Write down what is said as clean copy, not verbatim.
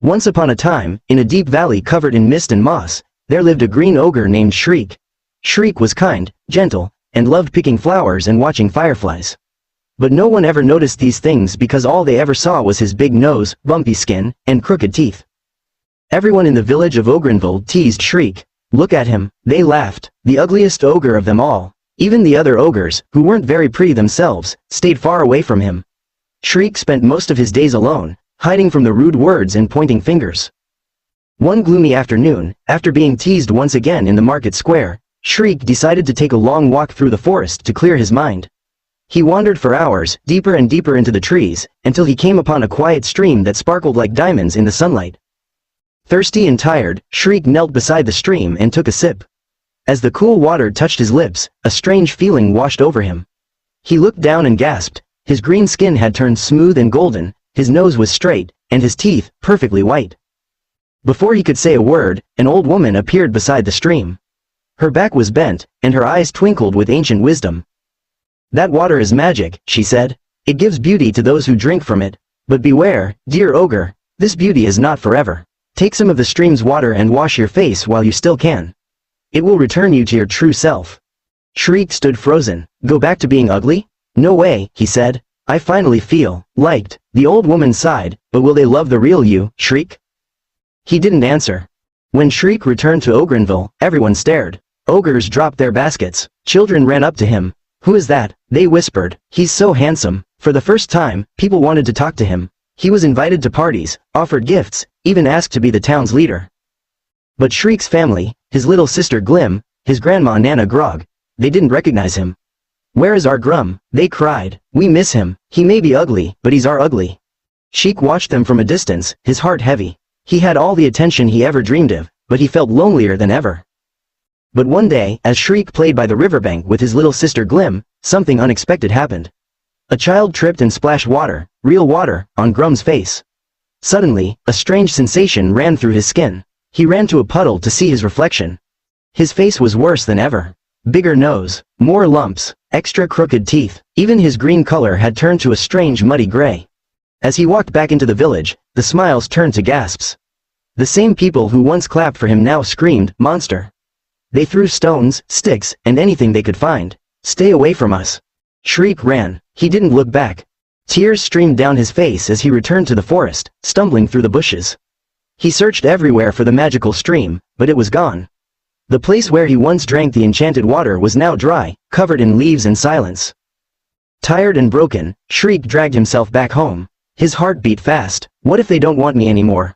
Once upon a time, in a deep valley covered in mist and moss, there lived a green ogre named Shriek. Shriek was kind, gentle, and loved picking flowers and watching fireflies. But no one ever noticed these things because all they ever saw was his big nose, bumpy skin, and crooked teeth. Everyone in the village of Ogrynville teased Shriek. Look at him, they laughed, the ugliest ogre of them all. Even the other ogres, who weren't very pretty themselves, stayed far away from him. Shriek spent most of his days alone, hiding from the rude words and pointing fingers. One gloomy afternoon, after being teased once again in the market square, Shriek decided to take a long walk through the forest to clear his mind. He wandered for hours, deeper and deeper into the trees, until he came upon a quiet stream that sparkled like diamonds in the sunlight. Thirsty and tired, Shriek knelt beside the stream and took a sip. As the cool water touched his lips, a strange feeling washed over him. He looked down and gasped. His green skin had turned smooth and golden, his nose was straight, and his teeth perfectly white. Before he could say a word, an old woman appeared beside the stream. Her back was bent, and her eyes twinkled with ancient wisdom. That water is magic, she said. It gives beauty to those who drink from it. But beware, dear ogre, this beauty is not forever. Take some of the stream's water and wash your face while you still can. It will return you to your true self. Shriek stood frozen. Go back to being ugly? No way, he said. I finally feel liked. The old woman sighed, but will they love the real you, Shriek? He didn't answer. When Shriek returned to Ogrynville, everyone stared. Ogres dropped their baskets. Children ran up to him. Who is that? They whispered. He's so handsome. For the first time, people wanted to talk to him. He was invited to parties, offered gifts, even asked to be the town's leader. But Shriek's family, his little sister Glim, his grandma Nana Grog, they didn't recognize him. Where is our Grum? They cried. We miss him. He may be ugly, but he's our ugly. Shriek watched them from a distance, his heart heavy. He had all the attention he ever dreamed of, but he felt lonelier than ever. But one day, as Shriek played by the riverbank with his little sister Glim, something unexpected happened. A child tripped and splashed water, real water, on Grum's face. Suddenly, a strange sensation ran through his skin. He ran to a puddle to see his reflection. His face was worse than ever. Bigger nose, more lumps, extra crooked teeth, even his green color had turned to a strange muddy gray. As he walked back into the village, the smiles turned to gasps. The same people who once clapped for him now screamed, "Monster!" They threw stones, sticks, and anything they could find. Stay away from us. Shriek ran. He didn't look back. Tears streamed down his face as he returned to the forest, stumbling through the bushes. He searched everywhere for the magical stream, but it was gone. The place where he once drank the enchanted water was now dry, covered in leaves and silence. Tired and broken, Shriek dragged himself back home. His heart beat fast. What if they don't want me anymore?